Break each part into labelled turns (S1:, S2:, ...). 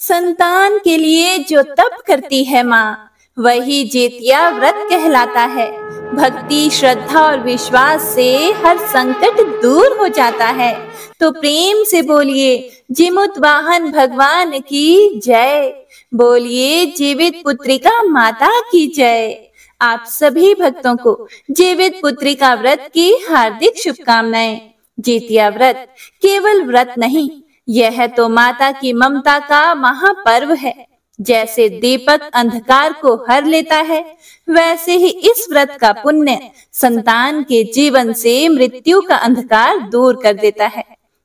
S1: संतान के लिए जो तप करती है माँ, वही जेतिया व्रत कहलाता है। भक्ति, श्रद्धा और विश्वास से हर संकट दूर हो जाता है। तो प्रेम से बोलिए जीमुत वाहन भगवान की जय। बोलिए जीवित पुत्रिका माता की जय। आप सभी भक्तों को जीवित पुत्रिका व्रत की हार्दिक शुभकामनाएं। जेतिया व्रत केवल व्रत नहीं, यह तो माता की ममता का महापर्व है। जैसे दीपक अंधकार को हर लेता है, वैसे ही इस व्रत का पुण्य संतान के जीवन से मृत्यु का अंधकार दूर कर देता है।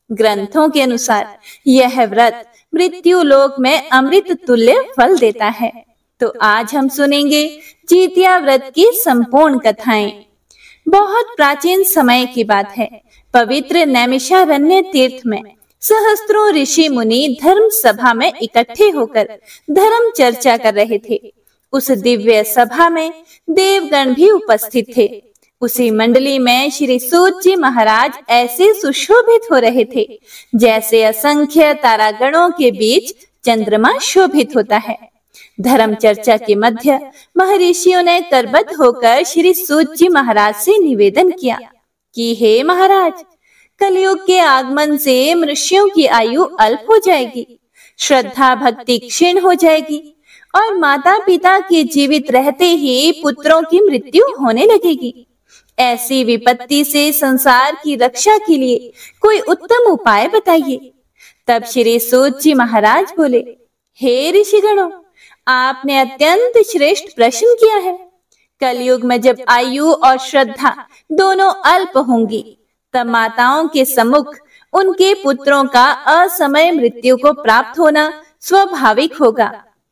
S1: ग्रंथों के अनुसार यह व्रत मृत्यु लोक में अमृत तुल्य फल देता है। तो आज हम सुनेंगे जेतिया व्रत की संपूर्ण कथाएं। बहुत प्राचीन समय की बात है। पवित्र नैमिषारण्य तीर्थ में सहस्त्रों ऋषि मुनि धर्म सभा में इकट्ठे होकर धर्म चर्चा कर रहे थे। उस दिव्य सभा में देवगण भी उपस्थित थे। उसी मंडली में श्री सूत जी महाराज ऐसे सुशोभित हो रहे थे जैसे असंख्य तारागणों के बीच चंद्रमा शोभित होता है। धर्म चर्चा के मध्य महर्षियों ने करबद्ध होकर श्री सूत जी महाराज से निवेदन किया कि हे महाराज, कलयुग के आगमन से मनुष्यों की आयु अल्प हो जाएगी, श्रद्धा भक्ति क्षीण हो जाएगी और माता पिता के जीवित रहते ही पुत्रों की मृत्यु होने लगेगी। ऐसी विपत्ति से संसार की रक्षा के लिए कोई उत्तम उपाय बताइए। तब श्री सूत जी महाराज बोले, हे ऋषिगणों, आपने अत्यंत श्रेष्ठ प्रश्न किया है। कलयुग में जब आयु और श्रद्धा दोनों अल्प होंगी, तब माताओं के सम्मुख उनके पुत्रों का असमय मृत्यु को प्राप्त होना स्वाभाविक होगा।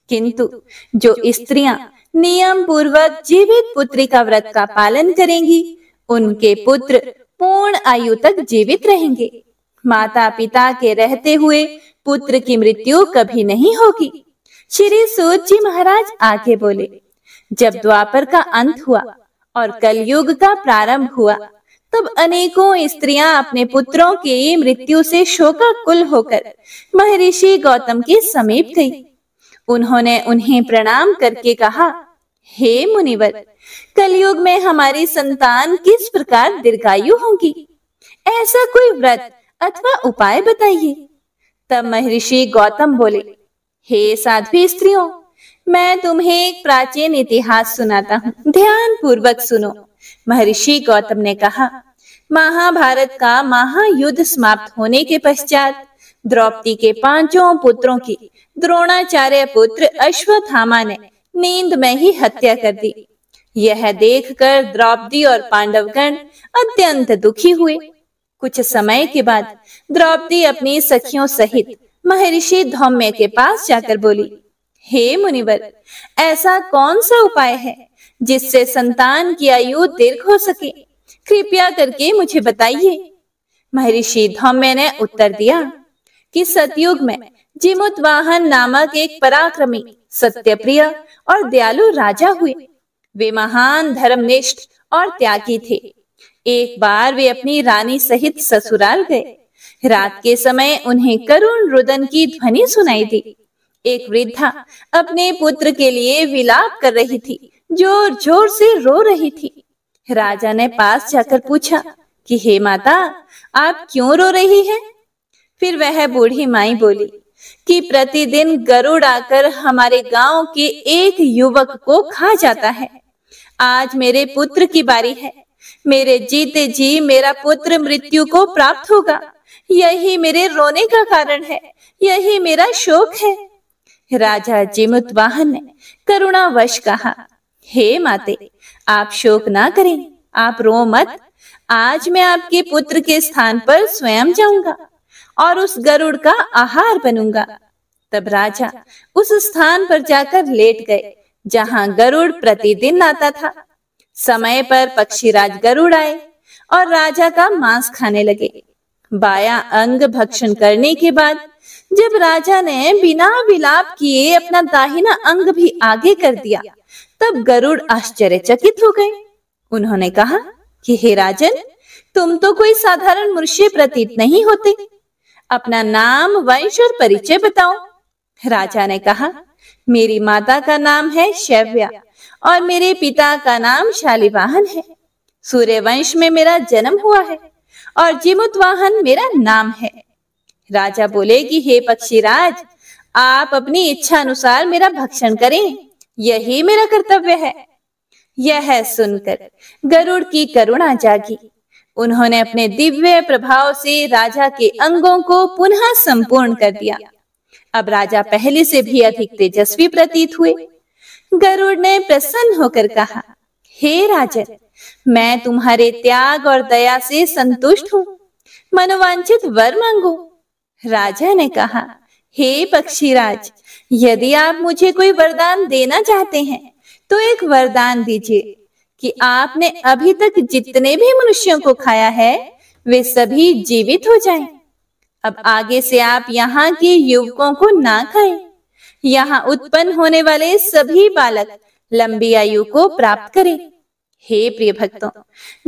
S1: किंतु जो स्त्रियां नियम पूर्वक जीवित पुत्री का व्रत का पालन करेंगी, उनके पुत्र पूर्ण आयु तक जीवित रहेंगे। माता पिता के रहते हुए पुत्र की मृत्यु कभी नहीं होगी। श्री सूत जी महाराज आगे बोले, जब द्वापर का अंत हुआ और कलयुग का प्रारंभ हुआ, तब अनेकों स्त्रियां अपने पुत्रों की मृत्यु से शोकाकुल होकर महर्षि गौतम के समीप गई। उन्होंने उन्हें प्रणाम करके कहा, हे मुनिवर, कलयुग में हमारी संतान किस प्रकार दीर्घायु होगी, ऐसा कोई व्रत अथवा उपाय बताइए। तब महर्षि गौतम बोले, हे साध्वी स्त्रियों, मैं तुम्हें एक प्राचीन इतिहास सुनाता हूँ, ध्यान पूर्वक सुनो। महर्षि गौतम ने कहा, महाभारत का महायुद्ध समाप्त होने के पश्चात द्रौपदी के 5 पुत्रों की द्रोणाचार्य पुत्र अश्वत्थामा ने नींद में ही हत्या कर दी। यह देखकर द्रौपदी और पांडवगण अत्यंत दुखी हुए। कुछ समय के बाद द्रौपदी अपनी सखियों सहित महर्षि धौम्य के पास जाकर बोली, हे मुनिवर, ऐसा कौन सा उपाय है जिससे संतान की आयु दीर्घ हो सके? कृपया करके मुझे बताइए। महर्षि धौम्य ने उत्तर दिया कि सतयुग में जीमुत वाहन नामक एक पराक्रमी, सत्यप्रिय और दयालु राजा हुए। वे महान धर्मनिष्ठ और त्यागी थे। एक बार वे अपनी रानी सहित ससुराल गए। रात के समय उन्हें करुण रुदन की ध्वनि सुनाई दी। एक वृद्धा अपने पुत्र के लिए विलाप कर रही थी, जोर जोर से रो रही थी। राजा ने पास जाकर पूछा कि हे माता, आप क्यों रो रही हैं? फिर वह बूढ़ी माई बोली कि प्रतिदिन गरुड़ आकर हमारे गांव के एक युवक को खा जाता है। आज मेरे पुत्र की बारी है। मेरे जीते जी मेरा पुत्र मृत्यु को प्राप्त होगा। यही मेरे रोने का कारण है, यही मेरा शोक है। राजा जीमुत वाहन ने करुणावश कहा, हे माते, आप शोक ना करें, आप रो मत। आज मैं आपके पुत्र के स्थान पर स्वयं जाऊंगा और उस गरुड़ का आहार बनूंगा। तब राजा उस स्थान पर जाकर लेट गए जहां गरुड़ प्रतिदिन आता था। समय पर पक्षीराज गरुड़ आए और राजा का मांस खाने लगे। बायां अंग भक्षण करने के बाद जब राजा ने बिना विलाप किए अपना दाहिना अंग भी आगे कर दिया, तब गरुड़ आश्चर्यचकित हो गए। उन्होंने कहा कि हे राजन, तुम तो कोई साधारण मनुष्य प्रतीत नहीं होते। अपना नाम, वंश और परिचय बताओ। राजा ने कहा, मेरी माता का नाम है शैव्या और मेरे पिता का नाम शालिवाहन है। सूर्यवंश में मेरा जन्म हुआ है और जिमुतवाहन मेरा नाम है। राजा बोले कि हे पक्षीराज, आप अपनी इच्छा अनुसार मेरा भक्षण करें, यही मेरा कर्तव्य है। यह सुनकर गरुड़ की करुणा जागी। उन्होंने अपने दिव्य प्रभाव से राजा के अंगों को पुनः संपूर्ण कर दिया। अब राजा पहले से भी अधिक तेजस्वी प्रतीत हुए। गरुड़ ने प्रसन्न होकर कहा, हे राजन, मैं तुम्हारे त्याग और दया से संतुष्ट हूँ, मनोवांछित वर मांगो। राजा ने कहा, हे पक्षीराज, यदि आप मुझे कोई वरदान देना चाहते हैं तो एक वरदान दीजिए कि आपने अभी तक जितने भी मनुष्यों को खाया है वे सभी जीवित हो जाएं। अब आगे से आप यहाँ के युवकों को ना खाएं। यहाँ उत्पन्न होने वाले सभी बालक लंबी आयु को प्राप्त करें। हे प्रिय भक्तों,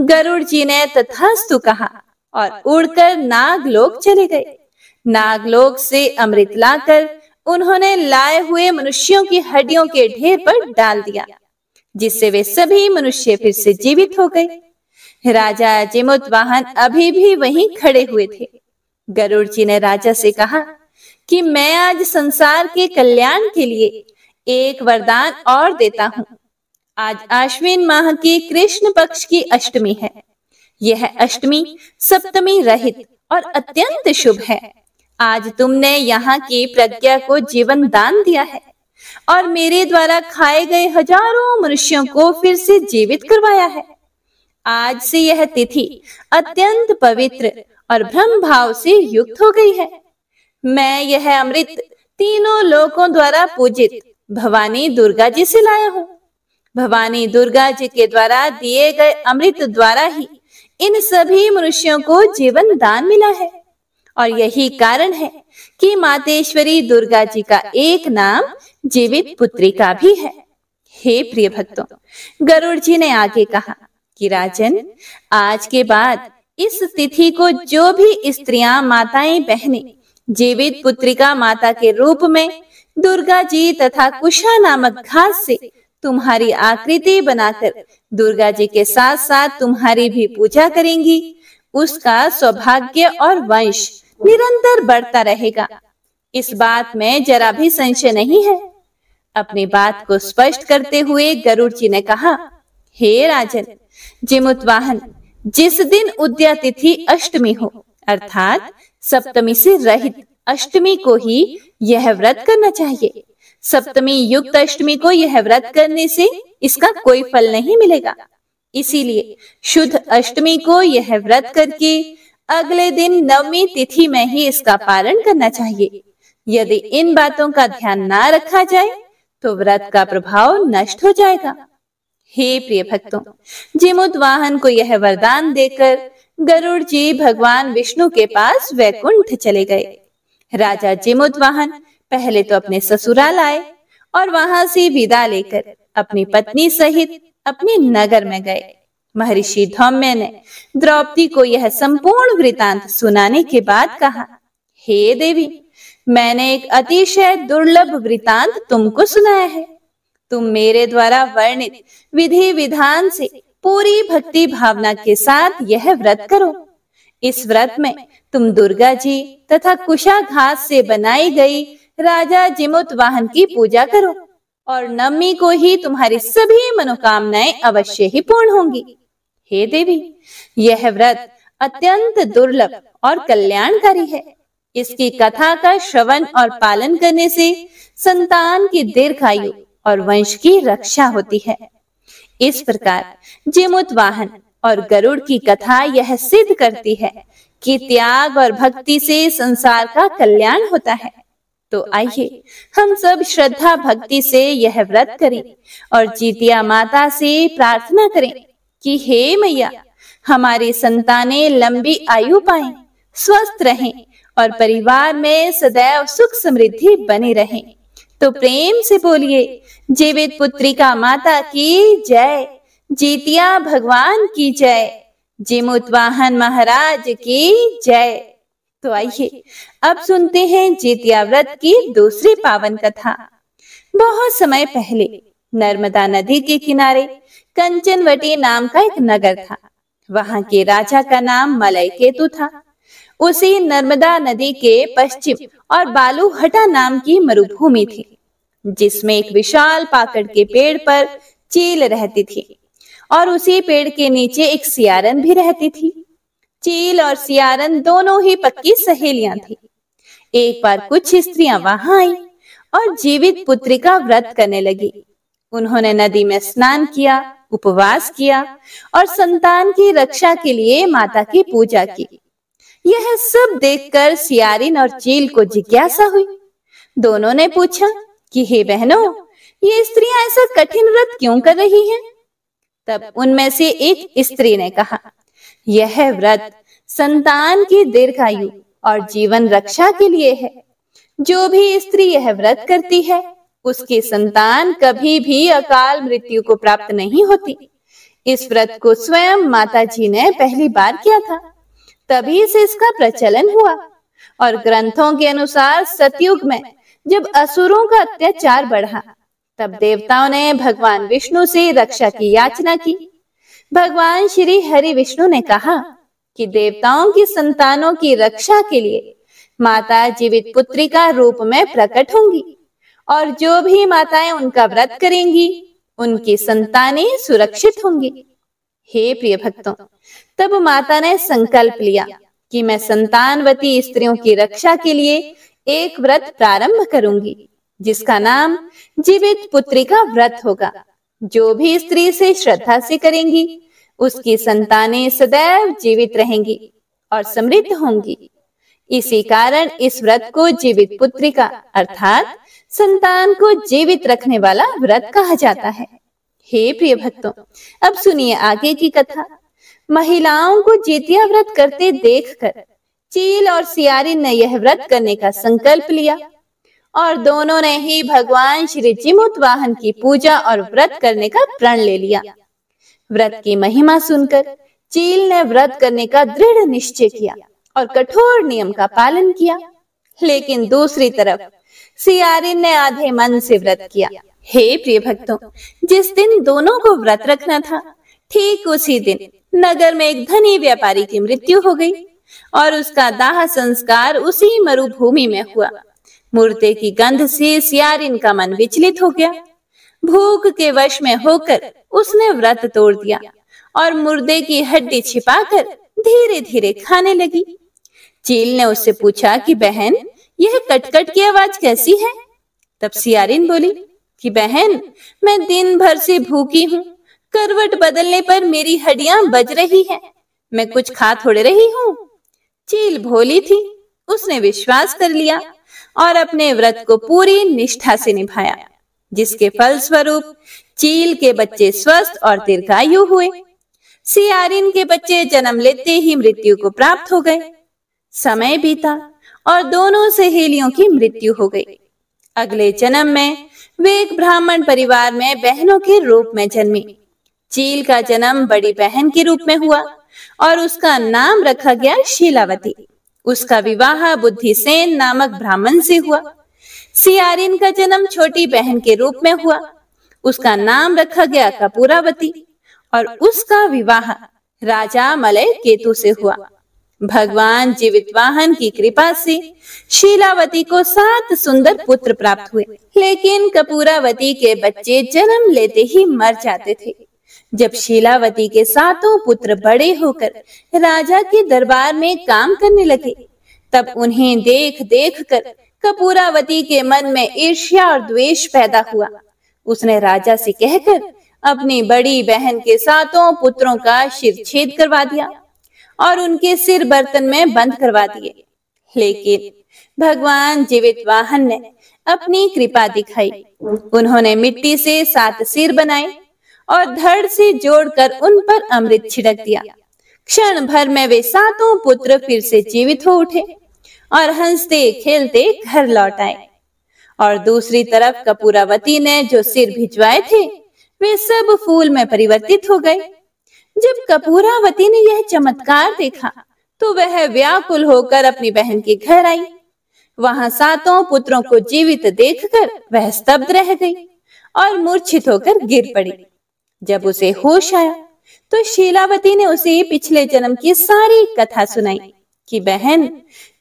S1: गरुड़ जी ने तथास्तु कहा और उड़कर नागलोक चले गए। नागलोक से अमृत लाकर उन्होंने लाए हुए मनुष्यों की हड्डियों के ढेर पर डाल दिया, जिससे वे सभी मनुष्य फिर से जीवित हो गए। राजा जिमुतवाहन अभी भी वहीं खड़े हुए थे। गरुड़ जी ने राजा से कहा कि मैं आज संसार के कल्याण के लिए एक वरदान और देता हूँ। आज आश्विन माह की कृष्ण पक्ष की अष्टमी है। यह अष्टमी सप्तमी रहित और अत्यंत शुभ है। आज तुमने यहाँ की प्रज्ञा को जीवन दान दिया है और मेरे द्वारा खाए गए हजारों मनुष्यों को फिर से जीवित करवाया है। आज से यह तिथि अत्यंत पवित्र और ब्रह्म भाव से युक्त हो गई है। मैं यह अमृत तीनों लोकों द्वारा पूजित भवानी दुर्गा जी से लाया हूँ। भवानी दुर्गा जी के द्वारा दिए गए अमृत द्वारा ही इन सभी मनुष्यों को जीवन दान मिला है और यही कारण है कि मातेश्वरी दुर्गा जी का एक नाम जीवित पुत्रिका भी है। हे प्रिय भक्तों, गरुड़ जी ने आगे कहा कि राजन, आज के बाद इस तिथि को जो भी स्त्रियां, माताएं, बहनें जीवित पुत्रिका माता के रूप में दुर्गा जी तथा कुशा नामक घास से तुम्हारी आकृति बनाकर दुर्गा जी के साथ साथ तुम्हारी भी पूजा करेंगी, उसका सौभाग्य और वंश निरंतर बढ़ता रहेगा। इस बात में जरा भी संशय नहीं है। अपनी बात को स्पष्ट करते हुए गरुड़ जी ने कहा, हे राजन जिमुतवाहन, जिस दिन उद्या तिथि अष्टमी हो अर्थात सप्तमी से रहित अष्टमी को ही यह व्रत करना चाहिए। सप्तमी युक्त अष्टमी को यह व्रत करने से इसका कोई फल नहीं मिलेगा। इसीलिए शुद्ध अष्टमी को यह व्रत करके अगले दिन नवमी तिथि में ही इसका पालन करना चाहिए। यदि इन बातों का ध्यान ना रखा जाए तो व्रत का प्रभाव नष्ट हो जाएगा। हे प्रिय भक्तों, जिमुतवाहन को यह वरदान देकर गरुड़ जी भगवान विष्णु के पास वैकुंठ चले गए। राजा जिमुतवाहन पहले तो अपने ससुराल आए और वहां से विदा लेकर अपनी पत्नी सहित अपने नगर में गए। महर्षि धौम्य ने द्रौपदी को यह संपूर्ण वृतांत सुनाने के बाद कहा, हे देवी, मैंने एक अतिशय दुर्लभ वृतांत तुमको सुनाया है। तुम मेरे द्वारा वर्णित विधि विधान से पूरी भक्ति भावना के साथ यह व्रत करो। इस व्रत में तुम दुर्गा जी तथा कुशा घास से बनाई गई राजा जिमुतवाहन की पूजा करो और नवमी को ही तुम्हारी सभी मनोकामनाएं अवश्य ही पूर्ण होंगी। हे देवी, यह व्रत अत्यंत दुर्लभ और कल्याणकारी है। इसकी कथा का श्रवण और पालन करने से संतान की दीर्घायु और वंश की रक्षा होती है। इस प्रकार जिमुतवाहन और गरुड़ की कथा यह सिद्ध करती है कि त्याग और भक्ति से संसार का कल्याण होता है। तो आइए हम सब श्रद्धा भक्ति से यह व्रत करें और जितिया माता से प्रार्थना करें कि हे मैया, हमारी संतानें लंबी आयु पाएं, स्वस्थ रहें और परिवार में सदैव सुख समृद्धि बनी रहे। तो प्रेम से बोलिए, जीवित पुत्रिका माता की जय, जितिया भगवान की जय, जिमुतवाहन महाराज की जय। तो आइए अब सुनते हैं जितिया व्रत की दूसरी पावन कथा। बहुत समय पहले नर्मदा नदी के किनारे कंचनवटी नाम का एक नगर था। वहां के राजा का नाम मलय केतु था। उसी नर्मदा नदी के पश्चिम और बालूहटा नाम की मरुभूमि थी, जिसमें एक विशाल पाकड़ के पेड़ पर चील रहती थी और उसी पेड़ के नीचे एक सियारन भी रहती थी। चील और सियारन दोनों ही पक्की सहेलियां थी। एक बार कुछ स्त्रियां वहां आई और जीवित पुत्री का व्रत करने लगी। उन्होंने नदी में स्नान किया, उपवास किया और संतान की रक्षा के लिए माता की पूजा की। यह सब देखकर सियारिन और चील को जिज्ञासा हुई। दोनों ने पूछा कि हे बहनों, ये स्त्रियां ऐसा कठिन व्रत क्यों कर रही हैं? तब उनमें से एक स्त्री ने कहा, यह व्रत संतान की दीर्घायु और जीवन रक्षा के लिए है। जो भी स्त्री यह व्रत करती है, उसकी संतान कभी भी अकाल मृत्यु को प्राप्त नहीं होती। इस व्रत को स्वयं माता जी ने पहली बार किया था, तभी से इसका प्रचलन हुआ। और ग्रंथों के अनुसार सतयुग में जब असुरों का अत्याचार बढ़ा, तब देवताओं ने भगवान विष्णु से रक्षा की याचना की। भगवान श्री हरि विष्णु ने कहा कि देवताओं की संतानों की रक्षा के लिए माता जीवित पुत्री का रूप में प्रकट होंगी और जो भी माताएं उनका व्रत करेंगी, उनकी संतानें सुरक्षित होंगी। हे प्रिय भक्तों, तब माता ने संकल्प लिया कि मैं संतानवती स्त्रियों की रक्षा के लिए एक व्रत प्रारंभ करूंगी, जिसका नाम जीवित पुत्री का व्रत होगा। जो भी स्त्री से श्रद्धा से करेंगी, उसकी संतानें सदैव जीवित रहेंगी और समृद्ध होंगी। इसी कारण इस व्रत को जीवित पुत्री का अर्थात संतान को जीवित रखने वाला व्रत कहा जाता है। हे प्रिय भक्तों, अब सुनिए आगे की कथा। महिलाओं को जितिया व्रत करते देखकर चील और सियारिन ने यह व्रत करने का संकल्प लिया और दोनों ने ही भगवान श्री जिमुत वाहन की पूजा और व्रत करने का प्रण ले लिया। व्रत की महिमा सुनकर चील ने व्रत करने का दृढ़ निश्चय किया और कठोर नियम का पालन किया, लेकिन दूसरी तरफ सियारिन ने आधे मन से व्रत किया। हे प्रिय भक्तों, जिस दिन दोनों को व्रत रखना था, ठीक उसी दिन नगर में एक धनी व्यापारी की मृत्यु हो गई और उसका दाह संस्कार उसी मरुभूमि में हुआ। मुर्दे की गंध से सियारिन का मन विचलित हो गया। भूख के वश में होकर उसने व्रत तोड़ दिया और मुर्दे की हड्डी छिपाकर धीरे धीरे खाने लगी। चील ने उससे पूछा कि बहन, यह कटकट की आवाज कैसी है? तब सियारिन बोली कि बहन, मैं दिन भर से भूखी हूँ। करवट बदलने पर मेरी हड्डियां बज रही हैं। मैं कुछ खा थोड़े रही हूँ। चील भोली थी, उसने विश्वास कर लिया और अपने व्रत को पूरी निष्ठा से निभाया, जिसके फलस्वरूप चील के बच्चे स्वस्थ और दीर्घायु हुए। सियारिन के बच्चे जन्म लेते ही मृत्यु को प्राप्त हो गए। समय बीता और दोनों सहेलियों की मृत्यु हो गई। अगले जन्म में वे एक ब्राह्मण परिवार में बहनों के रूप में जन्मी। चील का जन्म बड़ी बहन के रूप में हुआ और उसका नाम रखा गया शीलावती। उसका विवाह बुद्धिसेन नामक ब्राह्मण से हुआ। सियारिन का जन्म छोटी बहन के रूप में हुआ। उसका नाम रखा गया कपूरावती और उसका विवाह राजा मलय केतु से हुआ। भगवान जीवितवाहन की कृपा से शीलावती को 7 सुंदर पुत्र प्राप्त हुए, लेकिन कपूरावती के बच्चे जन्म लेते ही मर जाते थे। जब शीलावती के 7 पुत्र बड़े होकर राजा के दरबार में काम करने लगे, तब उन्हें देख देख कर कपूरावती के मन में ईर्ष्या और द्वेष पैदा हुआ। उसने राजा से कहकर अपनी बड़ी बहन के 7 पुत्रों का शिरच्छेद करवा दिया और उनके सिर बर्तन में बंद करवा दिए। लेकिन भगवान जीवितवाहन ने अपनी कृपा दिखाई। उन्होंने मिट्टी से 7 सिर बनाए और धड़ से जोड़कर उन पर अमृत छिड़क दिया। क्षण भर में वे 7 पुत्र फिर से जीवित हो उठे और हंसते खेलते घर लौट आए। और दूसरी तरफ कपूरावती ने जो सिर भिजवाए थे, वे सब फूल में परिवर्तित हो गए। जब कपूरावती ने यह चमत्कार देखा, तो वह व्याकुल होकर अपनी बहन के घर आई। वहां सातों पुत्रों को जीवित देखकर वह स्तब्ध रह गई और मूर्छित होकर गिर पड़ी। जब उसे होश आया तो शीलावती ने उसे पिछले जन्म की सारी कथा सुनाई कि बहन,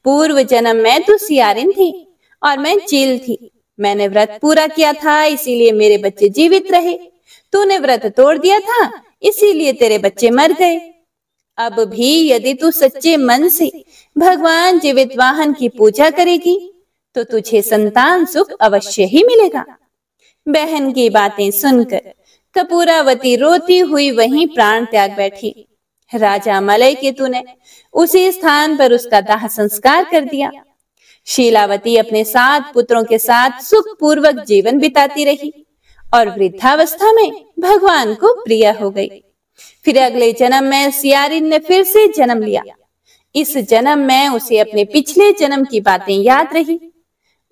S1: पूर्व जन्म में तू सियारिन थी और मैं चील थी। मैंने व्रत पूरा किया था, इसीलिए मेरे बच्चे जीवित रहे। तूने व्रत तोड़ दिया था, इसीलिए तेरे बच्चे मर गए। अब भी यदि तू सच्चे मन से भगवान जीवित वाहन की पूजा करेगी तो तुझे संतान सुख अवश्य ही मिलेगा। बहन की बातें सुनकर कपूरावती रोती हुई वहीं प्राण त्याग बैठी। राजा मलय केतु ने उसी स्थान पर उसका दाह संस्कार कर दिया। शीलावती अपने 7 पुत्रों के साथ सुखपूर्वक जीवन बिताती रही और वृद्धावस्था में भगवान को प्रिय हो गई। फिर अगले जन्म में सियारिन ने फिर से जन्म लिया। इस जन्म में उसे अपने पिछले जन्म की बातें याद रही।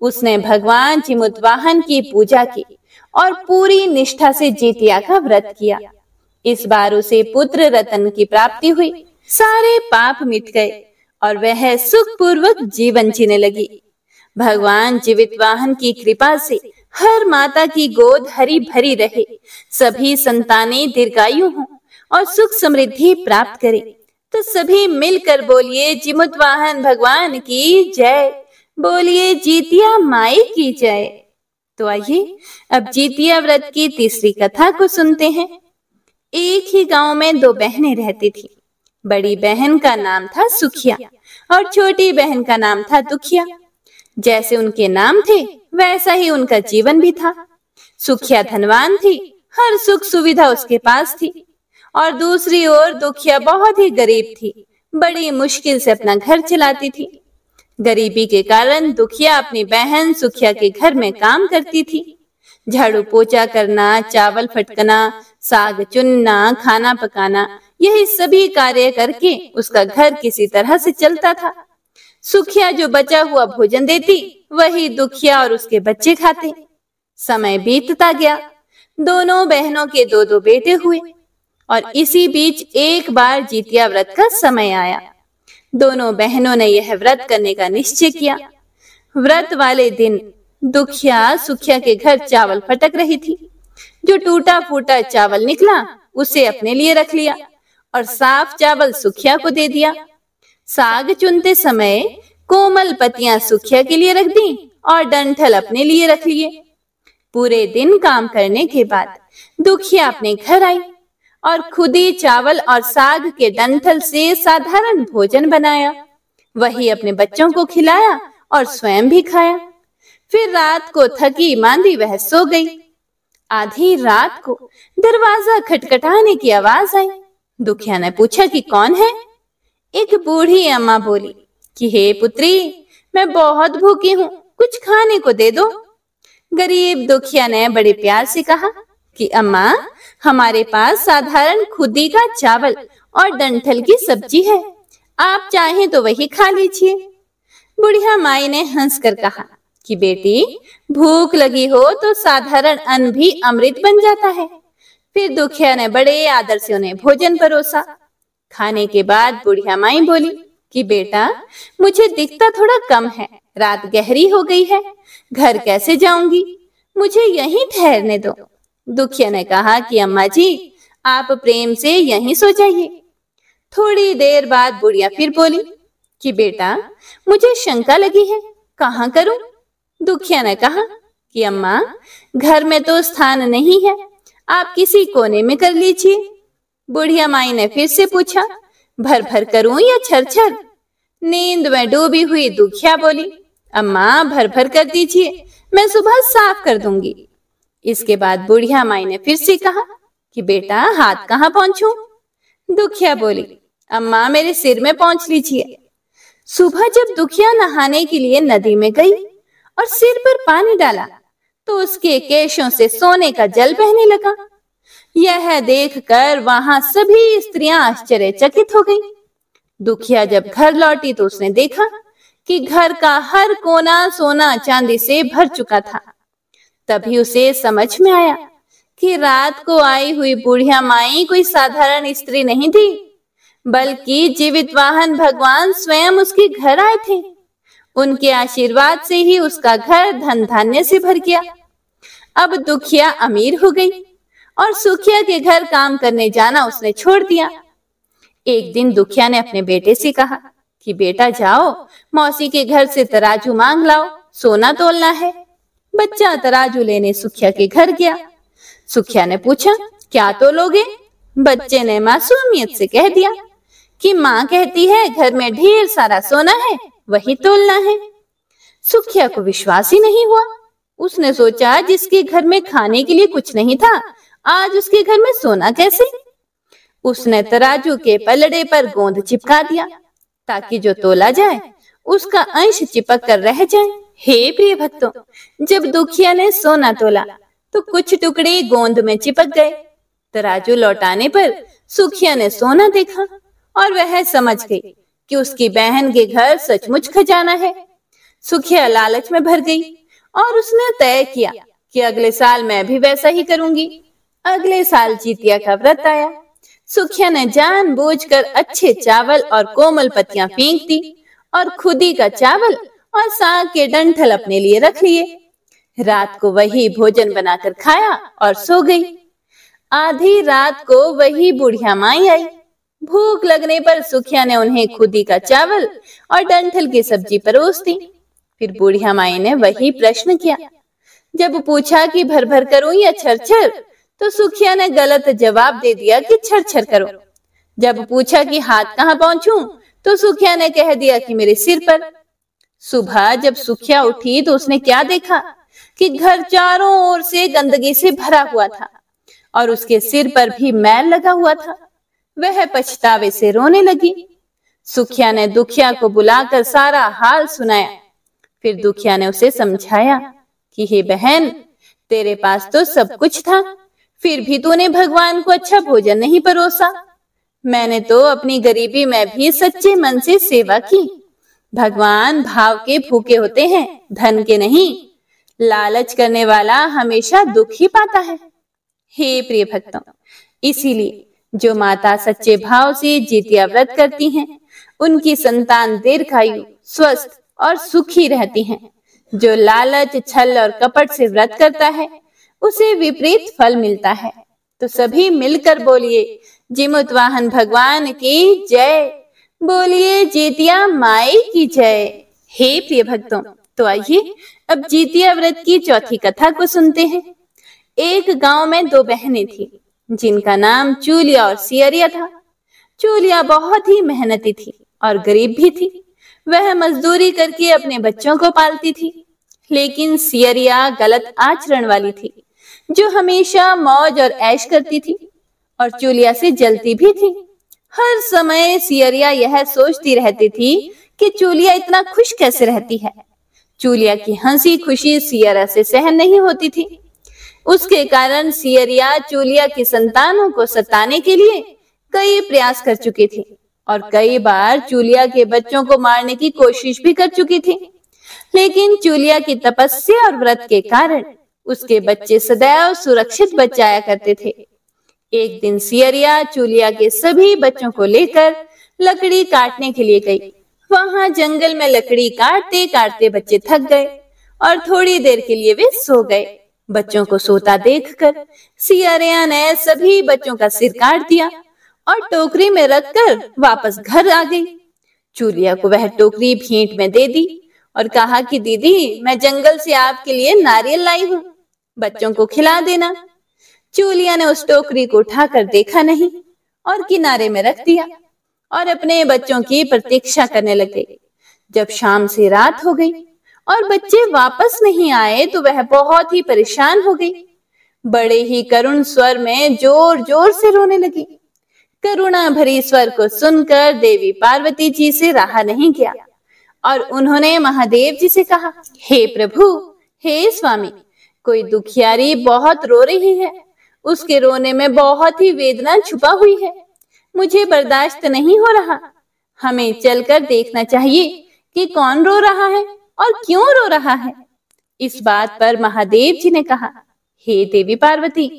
S1: उसने भगवान जिमुतवाहन की पूजा की और पूरी निष्ठा से जितिया का व्रत किया। इस बार उसे पुत्र रतन की प्राप्ति हुई, सारे पाप मिट गए और वह सुखपूर्वक जीवन जीने लगी। भगवान जीवितवाहन की कृपा से हर माता की गोद हरी भरी रहे, सभी संतानें दीर्घायु हों और सुख समृद्धि प्राप्त करें। तो सभी मिलकर बोलिए जिमुतवाहन भगवान की जय, बोलिए जितिया माई की जय। तो आइए अब जितिया व्रत की तीसरी कथा को सुनते हैं। एक ही गांव में 2 बहनें रहती थी। बड़ी बहन का नाम था सुखिया और छोटी बहन का नाम था दुखिया। जैसे उनके नाम थे वैसा ही उनका जीवन भी था। सुखिया धनवान थी, हर सुख सुविधा उसके पास थी, और दूसरी ओर दुखिया बहुत ही गरीब थी, बड़ी मुश्किल से अपना घर चलाती थी। गरीबी के कारण दुखिया अपनी बहन सुखिया के घर में काम करती थी। झाड़ू पोछा करना, चावल फटकना, साग चुनना, खाना पकाना, यही सभी कार्य करके उसका घर किसी तरह से चलता था। सुखिया जो बचा हुआ भोजन देती वही दुखिया और उसके बच्चे खाते। समय बीतता गया, दोनों बहनों के 2-2 बेटे हुए और इसी बीच एक बार जितिया व्रत का समय आया। दोनों बहनों ने यह व्रत करने का निश्चय किया। व्रत वाले दिन दुखिया सुखिया के घर चावल फटक रही थी। जो टूटा फूटा चावल निकला उसे अपने लिए रख लिया और साफ चावल सुखिया को दे दिया। साग चुनते समय कोमल पत्तियां सुखिया के लिए रख दी और डंठल अपने लिए रख लिए। पूरे दिन काम करने के बाद दुखिया अपने घर आई और खुद ही चावल और साग के डंठल से साधारण भोजन बनाया। वही अपने बच्चों को खिलाया और स्वयं भी खाया। फिर रात को थकी मांदी वह सो गई। आधी रात को दरवाजा खटखटाने की आवाज आई। दुखिया ने पूछा कि कौन है। एक बूढ़ी अम्मा बोली कि हे पुत्री, मैं बहुत भूखी हूँ, कुछ खाने को दे दो। गरीब दुखिया ने बड़े प्यार से कहा कि अम्मा, हमारे पास साधारण खुदी का चावल और डंठल की सब्जी है, आप चाहें तो वही खा लीजिए। बुढ़िया माई ने हंसकर कहा कि बेटी, भूख लगी हो तो साधारण अन्न भी अमृत बन जाता है। फिर दुखिया ने बड़े आदर से उन्हें भोजन परोसा। खाने के बाद बुढ़िया माई बोली कि बेटा, मुझे दिखता थोड़ा कम है, रात गहरी हो गई है, घर कैसे जाऊंगी, मुझे यहीं ठहरने दो। दुखिया ने कहा कि अम्मा जी, आप प्रेम से यहीं सो जाइए। थोड़ी देर बाद बुढ़िया फिर बोली कि बेटा, मुझे शंका लगी है, कहाँ करूं? दुखिया ने कहा कि अम्मा, घर में तो स्थान नहीं है, आप किसी कोने में कर लीजिए। बुढ़िया माई ने फिर से पूछा, भर भर करूं या छर छर? नींद में डूबी हुई दुखिया बोली, अम्मा भर भर कर दीजिए, मैं सुबह साफ कर दूंगी। इसके बाद बुढ़िया माई ने फिर से कहा कि बेटा, हाथ कहाँ पहुंचूं? दुखिया बोली, अम्मा मेरे सिर में पहुंच लीजिए। सुबह जब दुखिया नहाने के लिए नदी में गई और सिर पर पानी डाला तो उसके केशों से सोने का जल बहने लगा। यह देखकर वहां सभी स्त्रियां आश्चर्यचकित हो गईं। दुखिया जब घर लौटी तो उसने देखा कि घर का हर कोना सोना चांदी से भर चुका था। तभी उसे समझ में आया कि रात को आई हुई बुढ़िया माई कोई साधारण स्त्री नहीं थी, बल्कि जीवित वाहन भगवान स्वयं उसके घर आए थे। उनके आशीर्वाद से ही उसका घर धन धान्य से भर गया। अब दुखिया अमीर हो गई और सुखिया के घर काम करने जाना उसने छोड़ दिया। एक दिन दुखिया ने अपने बेटे से कहा कि बेटा जाओ, मौसी के घर से तराजू मांग लाओ, सोना तोलना है। बच्चा तराजू लेने सुखिया के घर गया। सुखिया ने पूछा, क्या तोलोगे? बच्चे ने मासूमियत से कह दिया कि माँ कहती है घर में ढेर सारा सोना है, वही तोलना है। सुखिया को विश्वास ही नहीं हुआ। उसने सोचा, जिसके घर में खाने के लिए कुछ नहीं था, आज उसके घर में सोना कैसे? उसने तराजू के पलड़े पर गोंद चिपका दिया ताकि जो तोला जाए उसका अंश चिपक कर रह जाए। हे प्रिय भक्तों, जब दुखिया ने सोना तोला तो कुछ टुकड़े गोंद में चिपक गए। तराजू लौटाने पर सुखिया ने सोना देखा और वह समझ गई कि उसकी बहन के घर सचमुच खजाना है। सुखिया लालच में भर गई और उसने तय किया कि अगले साल मैं भी वैसा ही करूंगी। अगले साल जितिया का व्रत आया। सुखिया ने जानबूझकर अच्छे चावल और कोमल पत्तियां फेंक दी और खुदी का चावल और साग के डंठल अपने लिए रख लिए। रात को वही भोजन बनाकर खाया और सो गई। आधी रात को वही बुढ़िया माई आई। भूख लगने पर सुखिया ने उन्हें खुदी का चावल और डंठल की सब्जी परोस दी। फिर बुढ़िया माई ने वही प्रश्न किया। जब पूछा कि भर भर करूं या छरछर, तो सुखिया ने गलत जवाब दे दिया कि छरछर करो। जब पूछा कि हाथ कहाँ पहुंचूं, तो सुखिया ने कह दिया कि मेरे सिर पर। सुबह जब सुखिया उठी तो उसने क्या देखा कि घर चारों ओर से गंदगी से भरा हुआ था और उसके सिर पर भी मैल लगा हुआ था। वह पछतावे से रोने लगी। सुखिया ने दुखिया को बुलाकर सारा हाल सुनाया। फिर दुखिया ने उसे समझाया कि हे बहन, तेरे पास तो सब कुछ था, फिर भी तूने भगवान को अच्छा भोजन नहीं परोसा। मैंने तो अपनी गरीबी में भी सच्चे मन से सेवा की। भगवान भाव के भूखे होते हैं, धन के नहीं। लालच करने वाला हमेशा दुख ही पाता है। हे प्रिय भक्तों, इसीलिए जो माता सच्चे भाव से जितिया व्रत करती हैं, उनकी संतान दीर्घायु, स्वस्थ और सुखी रहती हैं। जो लालच, छल और कपट से व्रत करता है, उसे विपरीत फल मिलता है। तो सभी मिलकर बोलिए, जिमुत वाहन भगवान की जय। बोलिए जितिया माई की जय। हे प्रिय भक्तों, तो आइए अब जितिया व्रत की चौथी कथा को सुनते हैं। एक गांव में दो बहनें थी, जिनका नाम चूलिया और सियरिया था। चूलिया बहुत ही मेहनती थी और गरीब भी थी। वह मजदूरी करके अपने बच्चों को पालती थी। लेकिन सियरिया गलत आचरण वाली थी, जो हमेशा मौज और ऐश करती थी और चूलिया से जलती भी थी। हर समय सियरिया यह सोचती रहती थी कि चूलिया इतना खुश कैसे रहती है। चूलिया की हंसी खुशी सियरिया से सहन नहीं होती थी। उसके कारण सियरिया चूलिया की संतानों को सताने के लिए कई प्रयास कर चुकी थी और कई बार चूलिया के बच्चों को मारने की कोशिश भी कर चुकी थी। लेकिन चूलिया की तपस्या और व्रत के कारण उसके बच्चे सदैव सुरक्षित बच जाया करते थे। एक दिन सियरिया चूलिया के सभी बच्चों को लेकर लकड़ी काटने के लिए गई। वहां जंगल में लकड़ी काटते काटते बच्चे थक गए और थोड़ी देर के लिए वे सो गए। बच्चों को सोता देखकर सियरिया ने सभी बच्चों का सिर काट दिया और टोकरी में रखकर वापस घर आ गई। चूलिया को वह टोकरी भेंट में दे दी और कहा कि दीदी, मैं जंगल से आपके लिए नारियल लाई हूँ, बच्चों को खिला देना। चूलिया ने उस टोकरी को उठाकर देखा नहीं और किनारे में रख दिया और अपने बच्चों की प्रतीक्षा करने लग गई। जब शाम से रात हो गई और बच्चे वापस नहीं आए तो वह बहुत ही परेशान हो गई। बड़े ही करुण स्वर में जोर जोर से रोने लगी। करुणा भरी स्वर को सुनकर देवी पार्वती जी से रहा नहीं गया और उन्होंने महादेव जी से कहा, हे प्रभु, हे स्वामी, कोई दुखियारी बहुत रो रही है। उसके रोने में बहुत ही वेदना छुपा हुई है। मुझे बर्दाश्त नहीं हो रहा। हमें चलकर देखना चाहिए कि कौन रो रहा है और क्यों रो रहा है। इस बात पर महादेव जी ने कहा, हे देवी पार्वती,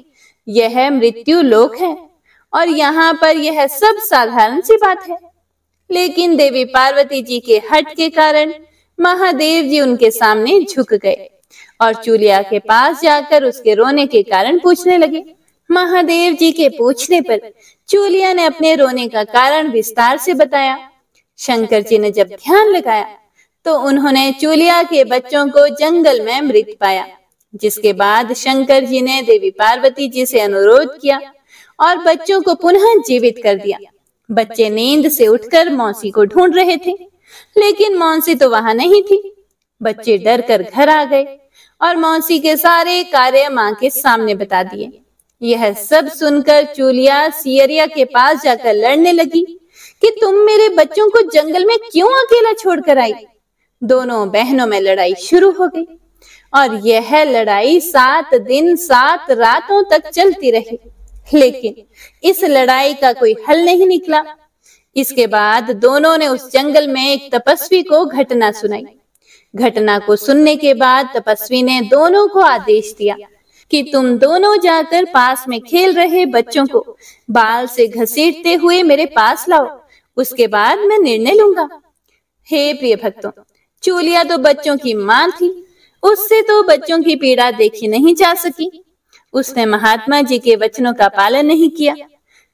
S1: यह मृत्यु लोक है और यहाँ पर यह सब साधारण सी बात है। लेकिन देवी पार्वती जी के हठ के कारण महादेव जी उनके सामने झुक गए और चूलिया के पास जाकर उसके रोने के कारण पूछने लगे। महादेव जी के पूछने पर चूलिया ने अपने रोने का कारण विस्तार से बताया। शंकर जी ने जब ध्यान लगाया तो उन्होंने चूलिया के बच्चों को जंगल में मृत पाया, जिसके बाद शंकर जी ने देवी पार्वती जी से अनुरोध किया और बच्चों को पुनः जीवित कर दिया। बच्चे नींद से उठकर मौसी को ढूंढ रहे थे, लेकिन मौसी तो वहां नहीं थी। बच्चे डर कर घर आ गए और मौसी के सारे कार्य माँ के सामने बता दिए। यह सब सुनकर चूलिया सियरिया के पास जाकर लड़ने लगी कि तुम मेरे बच्चों को जंगल में क्यों अकेला छोड़कर आई। दोनों बहनों में लड़ाई शुरू हो गई और यह लड़ाई 7 दिन 7 रातों तक चलती रही, लेकिन इस लड़ाई का कोई हल नहीं निकला। इसके बाद दोनों ने उस जंगल में एक तपस्वी को घटना सुनाई। घटना को सुनने के बाद तपस्वी ने दोनों को आदेश दिया कि तुम दोनों जाकर पास में खेल रहे बच्चों को बाल से घसीटते हुए मेरे पास लाओ, उसके बाद मैं निर्णय लूंगा। हे प्रिय भक्तों, चूलिया तो बच्चों की मां थी, उससे तो बच्चों की पीड़ा देखी नहीं जा सकी। उसने महात्मा जी के वचनों का पालन नहीं किया,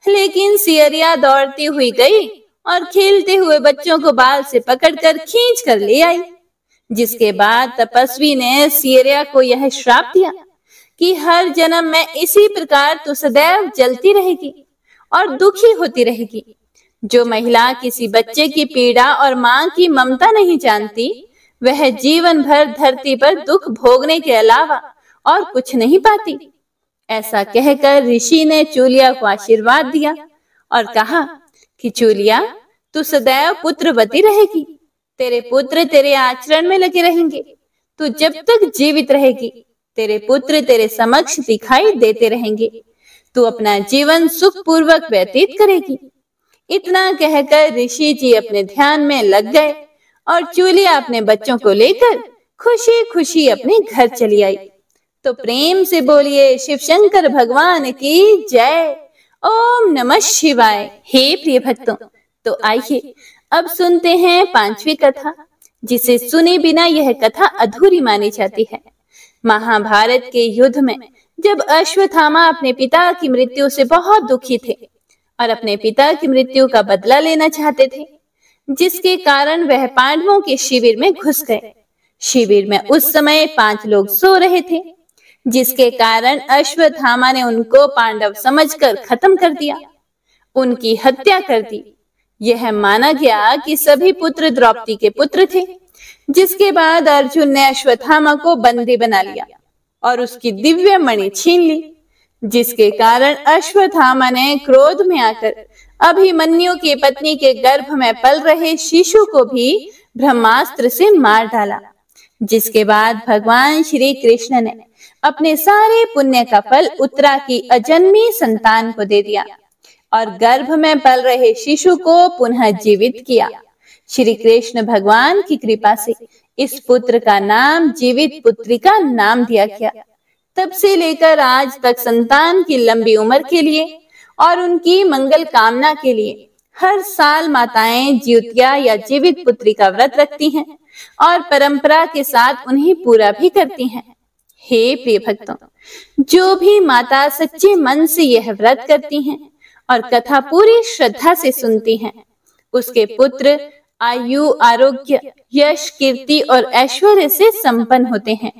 S1: लेकिन सियरिया दौड़ती हुई गई और खेलते हुए बच्चों को बाल से पकड़कर खींच कर ले आई। जिसके बाद तपस्वी ने सियरिया को यह श्राप दिया कि हर जन्म में इसी प्रकार तू सदैव जलती रहेगी और दुखी होती रहेगी। जो महिला किसी बच्चे की पीड़ा और मां की ममता नहीं जानती, वह जीवन भर धरती पर दुख भोगने के अलावा और कुछ नहीं पाती। ऐसा कहकर ऋषि ने चूलिया को आशीर्वाद दिया और कहा कि चूलिया, तू सदैव पुत्रवती रहेगी। तेरे पुत्र तेरे आचरण में लगे रहेंगे। तू जब तक जीवित रहेगी, तेरे पुत्र तेरे समक्ष दिखाई देते रहेंगे। तू अपना जीवन सुखपूर्वक व्यतीत करेगी। इतना कहकर ऋषि जी अपने ध्यान में लग गए और चूलिया अपने बच्चों को लेकर खुशी खुशी अपने घर चली आई। तो प्रेम से बोलिए शिव शंकर भगवान की जय। ओम नमः शिवाय। हे प्रिय भक्तों, तो आइए अब सुनते हैं 5वीं कथा, जिसे सुने बिना यह कथा अधूरी मानी जाती है। महाभारत के युद्ध में जब अश्वत्थामा अपने पिता की मृत्यु से बहुत दुखी थे और अपने पिता की मृत्यु का बदला लेना चाहते थे, जिसके कारण वह पांडवों के शिविर में घुस गए। शिविर में उस समय 5 लोग सो रहे थे, जिसके कारण अश्वत्थामा ने उनको पांडव समझकर खत्म कर दिया, उनकी हत्या कर दी। यह माना गया कि सभी पुत्र द्रौपदी के पुत्र थे। जिसके बाद अर्जुन ने अश्वत्थामा को बंदी बना लिया और उसकी दिव्य मणि छीन ली, जिसके कारण अश्वत्थामा ने क्रोध में आकर अभिमन्यु की पत्नी के गर्भ में पल रहे शिशु को भी ब्रह्मास्त्र से मार डाला। जिसके बाद भगवान श्री कृष्ण ने अपने सारे पुण्य का फल उत्तरा की अजन्मी संतान को दे दिया और गर्भ में पल रहे शिशु को पुनः जीवित किया। श्री कृष्ण भगवान की कृपा से इस पुत्र का नाम जीवित पुत्री का नाम दिया गया। तब से लेकर आज तक संतान की लंबी उम्र के लिए और उनकी मंगल कामना के लिए हर साल माताएं ज्योतिया या जीवित पुत्री का व्रत रखती हैं और परंपरा के साथ उन्हें पूरा भी करती हैं। हे प्रिय भक्तों, जो भी माता सच्चे मन से यह व्रत करती हैं और कथा पूरी श्रद्धा से सुनती हैं, उसके पुत्र आयु, आरोग्य, यश, कीर्ति और ऐश्वर्य से संपन्न होते हैं।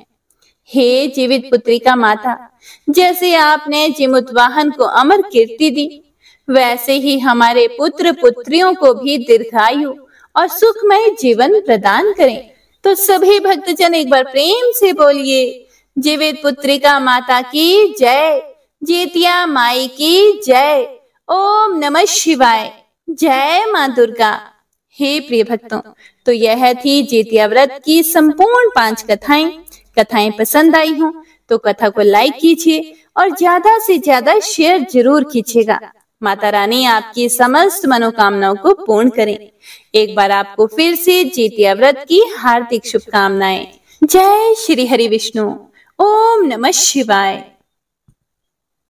S1: हे जीवित पुत्री का माता, जैसे आपने जिमुतवाहन को अमर कीर्ति दी, वैसे ही हमारे पुत्र पुत्रियों को भी दीर्घायु और सुखमय जीवन प्रदान करें। तो सभी भक्तजन एक बार प्रेम से बोलिए जीवित पुत्री का माता की जय, जेतिया माई की जय। ओम नमः शिवाय। जय मां दुर्गा। हे प्रिय भक्तों, तो यह थी जेतिया व्रत की संपूर्ण 5 कथाएं। कथाएं पसंद आई हो तो कथा को लाइक कीजिए और ज्यादा से ज्यादा शेयर जरूर कीजिएगा। माता रानी आपकी समस्त मनोकामनाओं को पूर्ण करें। एक बार आपको फिर से जेतिया व्रत की हार्दिक शुभकामनाएं। जय श्री हरि विष्णु। ओम नमः शिवाय।